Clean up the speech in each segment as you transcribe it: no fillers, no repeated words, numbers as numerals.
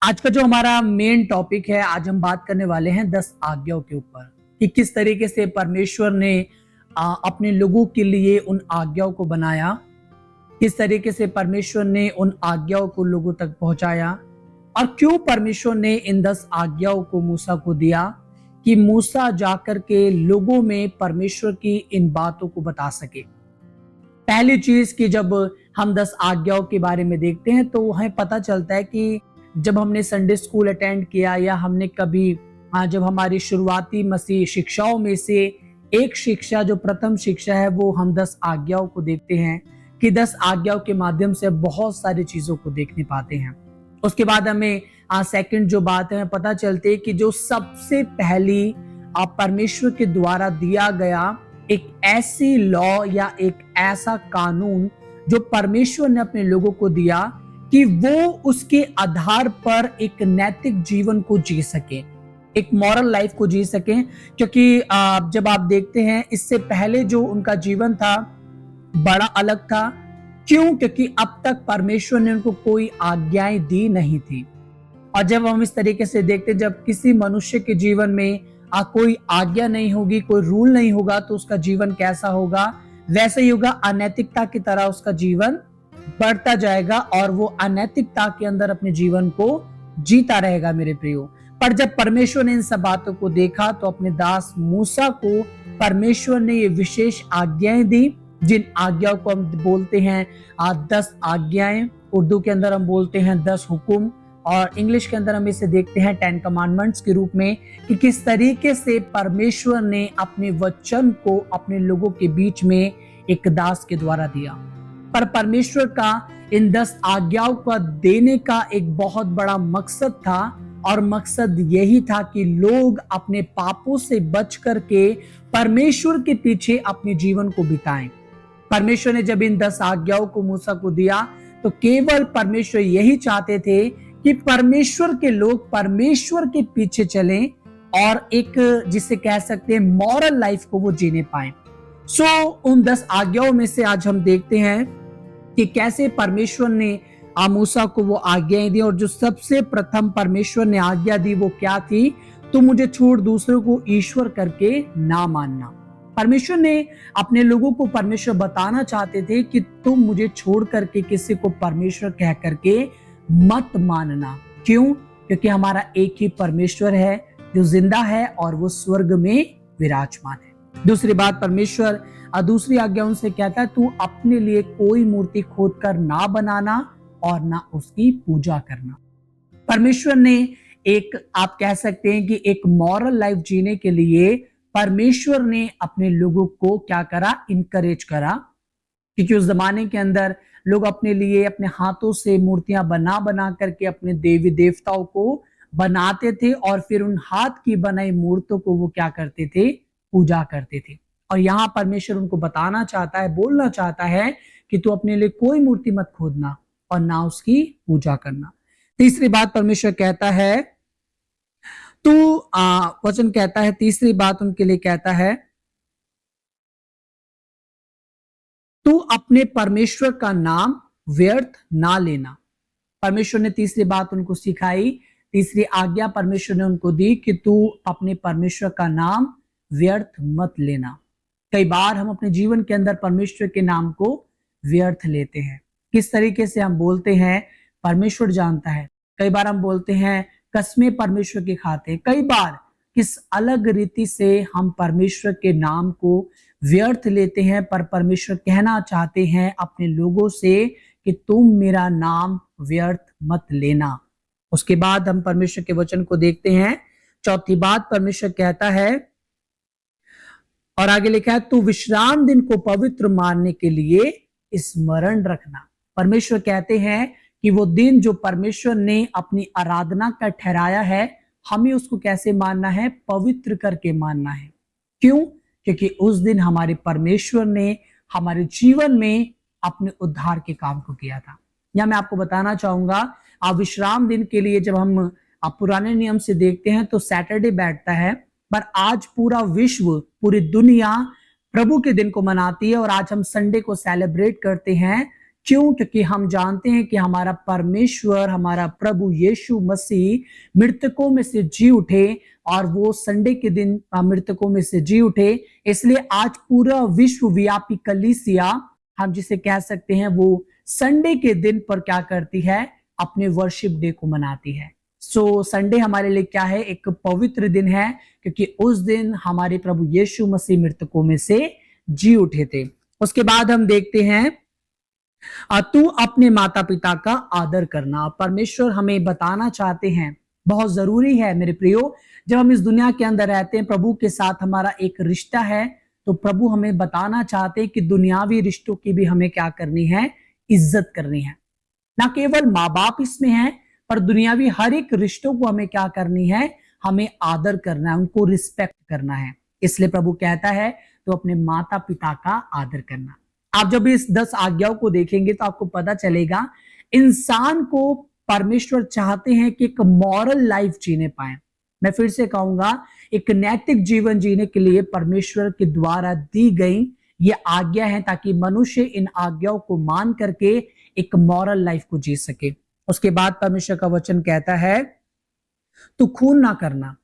आज का जो हमारा मेन टॉपिक है, आज हम बात करने वाले हैं 10 आज्ञाओं के ऊपर कि किस तरीके से परमेश्वर ने अपने लोगों के लिए उन आज्ञाओं को बनाया, किस तरीके से परमेश्वर ने उन आज्ञाओं को लोगों तक पहुंचाया और क्यों परमेश्वर ने इन 10 आज्ञाओं को मूसा को दिया कि मूसा जाकर के लोगों में परमेश्वर की इन बातों को बता सके। पहली चीज कि जब हम 10 आज्ञाओं के बारे में देखते हैं तो हमें पता चलता है कि जब हमने संडे स्कूल अटेंड किया या हमने कभी जब हमारी शुरुआती मसीह शिक्षाओं में से एक शिक्षा जो प्रथम शिक्षा है वो हम 10 आज्ञाओं को देखते हैं कि 10 आज्ञाओं के माध्यम से बहुत सारी चीजों को देखने पाते हैं। उसके बाद हमें सेकंड जो बात है पता चलती है कि जो सबसे पहली परमेश्वर के द्वारा दिया गया एक ऐसी लॉ या एक ऐसा कानून जो परमेश्वर ने अपने लोगों को दिया कि वो उसके आधार पर एक नैतिक जीवन को जी सके, एक मॉरल लाइफ को जी सके। क्योंकि जब आप देखते हैं इससे पहले जो उनका जीवन था बड़ा अलग था। क्यों? क्योंकि अब तक परमेश्वर ने उनको कोई आज्ञाएं दी नहीं थी। और जब हम इस तरीके से देखते, जब किसी मनुष्य के जीवन में कोई आज्ञा नहीं होगी, कोई रूल नहीं होगा, तो उसका जीवन कैसा होगा? वैसे ही होगा, अनैतिकता की तरह उसका जीवन बढ़ता जाएगा और वो अनैतिकता के अंदर अपने जीवन को जीता रहेगा मेरे प्रियो। पर जब परमेश्वर ने इन सब बातों को देखा तो अपने दास मूसा को परमेश्वर ने ये विशेष आज्ञाएं दी, जिन आज्ञाओं को हम बोलते हैं 10 आज्ञाएं। उर्दू के अंदर हम बोलते हैं 10 हुक्म और इंग्लिश के अंदर हम इसे देखते हैं 10 कमांडमेंट्स के रूप में, कि किस तरीके से परमेश्वर ने अपने वचन को अपने लोगों के बीच में एक दास के द्वारा दिया। पर परमेश्वर का इन 10 आज्ञाओं का देने का एक बहुत बड़ा मकसद था और मकसद यही था कि लोग अपने पापों से बच करके परमेश्वर के पीछे अपने जीवन को बिताएं। परमेश्वर ने जब इन 10 आज्ञाओं को मूसा को दिया तो केवल परमेश्वर यही चाहते थे कि परमेश्वर के लोग परमेश्वर के पीछे चलें और एक जिसे कह सकते हैं मॉरल लाइफ को वो जीने पाए। उन 10 आज्ञाओं में से आज हम देखते हैं कि कैसे परमेश्वर ने मूसा को वो आज्ञाएं दी। और जो सबसे प्रथम परमेश्वर ने आज्ञा दी वो क्या थी? तुम मुझे छोड़ दूसरों को ईश्वर करके ना मानना। परमेश्वर ने अपने लोगों को परमेश्वर बताना चाहते थे कि तुम मुझे छोड़ करके किसी को परमेश्वर कह करके मत मानना। क्यों? क्योंकि हमारा एक ही परमेश्वर है जो जिंदा है और वो स्वर्ग में विराजमान है। दूसरी बात, परमेश्वर दूसरी आज्ञा उनसे कहता है तू अपने लिए कोई मूर्ति खोद कर ना बनाना और ना उसकी पूजा करना। परमेश्वर ने एक, आप कह सकते हैं कि एक मॉरल लाइफ जीने के लिए परमेश्वर ने अपने लोगों को क्या करा? इनकरेज करा। क्योंकि उस जमाने के अंदर लोग अपने लिए अपने हाथों से मूर्तियां बना बना करके अपने देवी देवताओं को बनाते थे और फिर उन हाथ की बनाई मूर्तों को वो क्या करते थे? पूजा करते थे। और यहाँ परमेश्वर उनको बताना चाहता है, बोलना चाहता है कि तू अपने लिए कोई मूर्ति मत खोदना और ना उसकी पूजा करना। तीसरी बात परमेश्वर कहता है, वचन कहता है, तीसरी बात उनके लिए कहता है, तू अपने परमेश्वर का नाम व्यर्थ ना लेना। परमेश्वर ने तीसरी बात उनको सिखाई, तीसरी आज्ञा परमेश्वर ने उनको दी कि तू अपने परमेश्वर का नाम व्यर्थ मत लेना। कई बार हम अपने जीवन के अंदर परमेश्वर के नाम को व्यर्थ लेते हैं। किस तरीके से हम बोलते हैं? परमेश्वर जानता है। कई बार हम बोलते हैं कसमें परमेश्वर की खाते हैं। कई बार किस अलग रीति से हम परमेश्वर के नाम को व्यर्थ लेते हैं। पर परमेश्वर कहना चाहते हैं अपने लोगों से कि तुम मेरा नाम व्यर्थ मत लेना। उसके बाद हम परमेश्वर के वचन को देखते हैं। चौथी बात परमेश्वर कहता है और आगे लिखा है, तू विश्राम दिन को पवित्र मानने के लिए स्मरण रखना। परमेश्वर कहते हैं कि वो दिन जो परमेश्वर ने अपनी आराधना का ठहराया है, हमें उसको कैसे मानना है? पवित्र करके मानना है। क्यों? क्योंकि उस दिन हमारे परमेश्वर ने हमारे जीवन में अपने उद्धार के काम को किया था। या मैं आपको बताना चाहूंगा, विश्राम दिन के लिए जब हम पुराने नियम से देखते हैं तो सैटरडे बैठता है, पर आज पूरा विश्व, पूरी दुनिया प्रभु के दिन को मनाती है और आज हम संडे को सेलिब्रेट करते हैं। क्यों? क्योंकि हम जानते हैं कि हमारा परमेश्वर, हमारा प्रभु यीशु मसीह मृतकों में से जी उठे और वो संडे के दिन मृतकों में से जी उठे। इसलिए आज पूरा विश्वव्यापी कलीसिया, हम जिसे कह सकते हैं, वो संडे के दिन पर क्या करती है? अपने वर्शिप डे को मनाती है। सो संडे हमारे लिए क्या है? एक पवित्र दिन है, क्योंकि उस दिन हमारे प्रभु यीशु मसीह मृतकों में से जी उठे थे। उसके बाद हम देखते हैं तू अपने माता पिता का आदर करना। परमेश्वर हमें बताना चाहते हैं, बहुत जरूरी है मेरे प्रियो, जब हम इस दुनिया के अंदर रहते हैं, प्रभु के साथ हमारा एक रिश्ता है, तो प्रभु हमें बताना चाहते हैं कि दुनियावी रिश्तों की भी हमें क्या करनी है? इज्जत करनी है। ना केवल माँ बाप इसमें है, पर दुनियावी हर एक रिश्तों को हमें क्या करनी है? हमें आदर करना है, उनको रिस्पेक्ट करना है। इसलिए प्रभु कहता है तो अपने माता पिता का आदर करना। आप जब इस 10 आज्ञाओं को देखेंगे तो आपको पता चलेगा, इंसान को परमेश्वर चाहते हैं कि एक मॉरल लाइफ जीने पाए। मैं फिर से कहूंगा, एक नैतिक जीवन जीने के लिए परमेश्वर के द्वारा दी गई ये आज्ञा है, ताकि मनुष्य इन आज्ञाओं को मान करके एक मॉरल लाइफ को जी सके। उसके बाद परमेश्वर का वचन कहता है तो खून ना करना,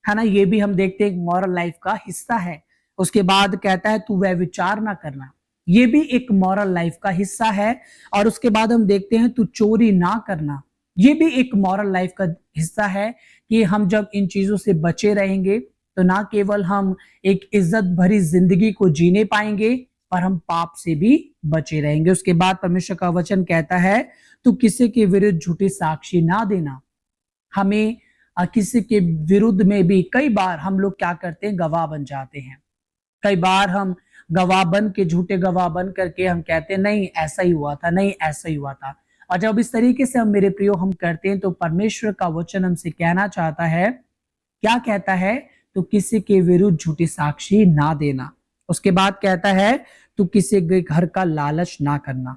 है ना, ये भी हम देखते हैं एक मॉरल लाइफ का हिस्सा है। उसके बाद कहता है तू व्यभिचार ना करना, ये भी एक मॉरल लाइफ का हिस्सा है। और उसके बाद हम देखते हैं तू चोरी ना करना, ये भी एक मॉरल लाइफ का हिस्सा है, कि हम जब इन चीजों से बचे रहेंगे तो ना केवल हम एक इज्जत भरी जिंदगी को जीने पाएंगे, पर हम पाप से भी बचे रहेंगे। उसके बाद परमेश्वर का वचन कहता है तू किसी के विरुद्ध झूठी साक्षी ना देना। हमें किसी के विरुद्ध में भी कई बार हम लोग क्या करते हैं? गवाह बन जाते हैं। कई बार हम गवाह बन के, झूठे गवाह बन करके हम कहते हैं नहीं ऐसा ही हुआ था, नहीं ऐसा ही हुआ था। और जब इस तरीके से हम, मेरे प्रियो, हम करते हैं, तो परमेश्वर का वचन हमसे कहना चाहता है, क्या कहता है? तो किसी के विरुद्ध झूठी साक्षी ना देना। उसके बाद कहता है तू किसी के घर का लालच ना करना,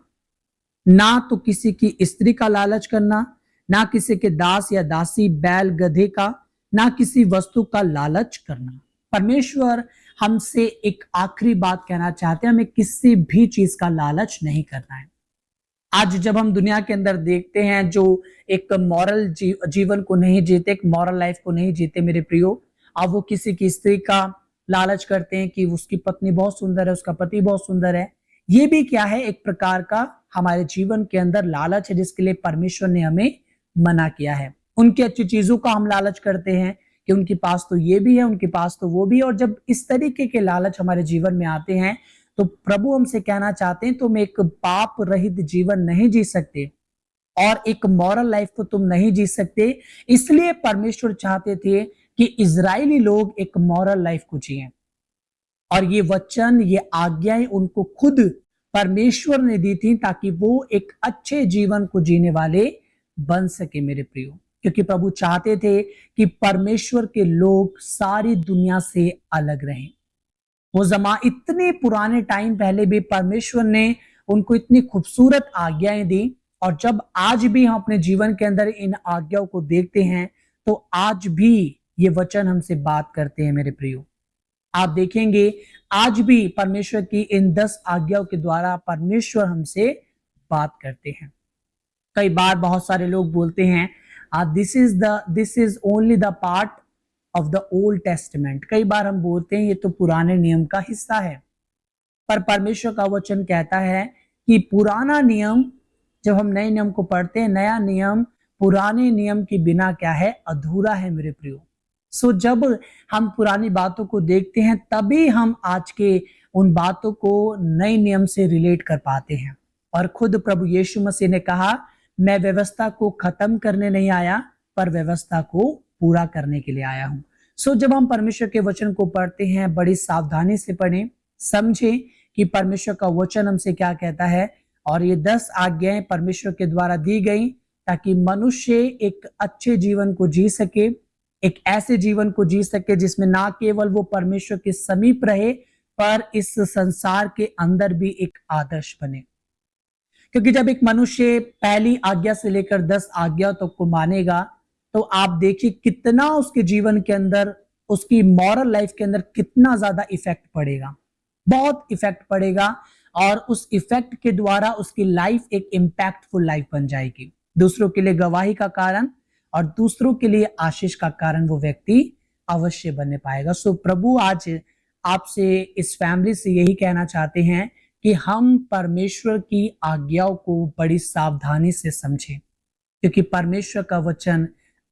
ना तो किसी की स्त्री का लालच करना, ना किसी के दास या दासी, बैल गधे का, ना किसी वस्तु का लालच करना। परमेश्वर हमसे एक आखिरी बात कहना चाहते हैं, हमें किसी भी चीज का लालच नहीं करना है। आज जब हम दुनिया के अंदर देखते हैं जो एक मॉरल जीवन को नहीं जीते, एक मॉरल लाइफ को नहीं जीते, मेरे प्रियो, अब वो किसी की स्त्री का लालच करते हैं कि उसकी पत्नी बहुत सुंदर है, उसका पति बहुत सुंदर है। ये भी क्या है? एक प्रकार का हमारे जीवन के अंदर लालच है, जिसके लिए परमेश्वर ने हमें मना किया है। उनकी अच्छी चीजों का हम लालच करते हैं कि उनके पास तो ये भी है, उनके पास तो वो भी है। और जब इस तरीके के लालच हमारे जीवन में आते हैं, तो प्रभु हमसे कहना चाहते हैं तुम एक पाप रहित जीवन नहीं जी सकते और एक मॉरल लाइफ को तुम नहीं जी सकते। इसलिए परमेश्वर चाहते थे कि इजरायली लोग एक मॉरल लाइफ को जिए, और ये वचन, ये आज्ञाएं उनको खुद परमेश्वर ने दी थी, ताकि वो एक अच्छे जीवन को जीने वाले बन सके, मेरे प्रियो। क्योंकि प्रभु चाहते थे कि परमेश्वर के लोग सारी दुनिया से अलग रहें। वो जमा इतने पुराने टाइम पहले भी परमेश्वर ने उनको इतनी खूबसूरत आज्ञाएं दी, और जब आज भी हम अपने जीवन के अंदर इन आज्ञाओं को देखते हैं, तो आज भी ये वचन हमसे बात करते हैं, मेरे प्रियो। आप देखेंगे आज भी परमेश्वर की इन 10 आज्ञाओं के द्वारा परमेश्वर हमसे बात करते हैं। कई बार बहुत सारे लोग बोलते हैं this is only the part of the old testament. कई बार हम बोलते हैं ये तो पुराने नियम का हिस्सा है, पर परमेश्वर का वचन कहता है कि पुराना नियम, जब हम नए नियम को पढ़ते हैं, नया नियम पुराने नियम के बिना क्या है? अधूरा है, मेरे प्रियो। सो जब हम पुरानी बातों को देखते हैं, तभी हम आज के उन बातों को नए नियम से रिलेट कर पाते हैं। और खुद प्रभु यीशु मसीह ने कहा, मैं व्यवस्था को खत्म करने नहीं आया, पर व्यवस्था को पूरा करने के लिए आया हूं। सो जब हम परमेश्वर के वचन को पढ़ते हैं, बड़ी सावधानी से पढ़ें, समझें कि परमेश्वर का वचन हमसे क्या कहता है। और ये 10 आज्ञाएं परमेश्वर के द्वारा दी गई, ताकि मनुष्य एक अच्छे जीवन को जी सके, एक ऐसे जीवन को जी सके जिसमें ना केवल वो परमेश्वर के समीप रहे, पर इस संसार के अंदर भी एक आदर्श बने। क्योंकि जब एक मनुष्य पहली आज्ञा से लेकर 10 आज्ञा तक को मानेगा, तो आप देखिए कितना उसके जीवन के अंदर, उसकी मॉरल लाइफ के अंदर कितना ज्यादा इफेक्ट पड़ेगा, बहुत इफेक्ट पड़ेगा। और उस इफेक्ट के द्वारा उसकी लाइफ एक इम्पैक्टफुल लाइफ बन जाएगी, दूसरों के लिए गवाही का कारण और दूसरों के लिए आशीष का कारण वो व्यक्ति अवश्य बनने पाएगा। सो प्रभु आज आपसे, इस फैमिली से यही कहना चाहते हैं कि हम परमेश्वर की आज्ञाओं को बड़ी सावधानी से समझें, क्योंकि परमेश्वर का वचन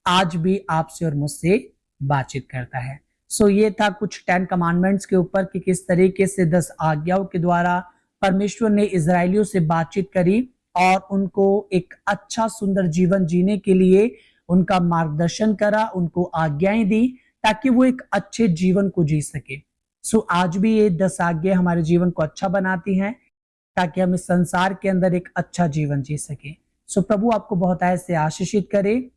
आज भी आपसे और मुझसे बातचीत करता है। सो ये था कुछ 10 कमांडमेंट्स के ऊपर कि किस तरीके से 10 आज्ञाओं के द्वारा परमेश्वर ने इजरायलियों से बातचीत करी और उनको एक अच्छा सुंदर जीवन जीने के लिए उनका मार्गदर्शन करा, उनको आज्ञाएं दी ताकि वो एक अच्छे जीवन को जी सके। सो आज भी ये 10 आज्ञाएं हमारे जीवन को अच्छा बनाती हैं ताकि हम इस संसार के अंदर एक अच्छा जीवन जी सके। सो प्रभु आपको बहुत ऐसे आशीषित करे,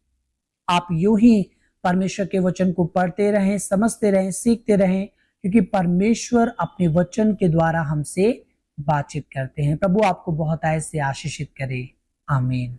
आप यूं ही परमेश्वर के वचन को पढ़ते रहें, समझते रहें, सीखते रहें, क्योंकि परमेश्वर अपने वचन के द्वारा हमसे बातचीत करते हैं। प्रभु आपको बहुत ऐसे आशीषित करे। आमीन।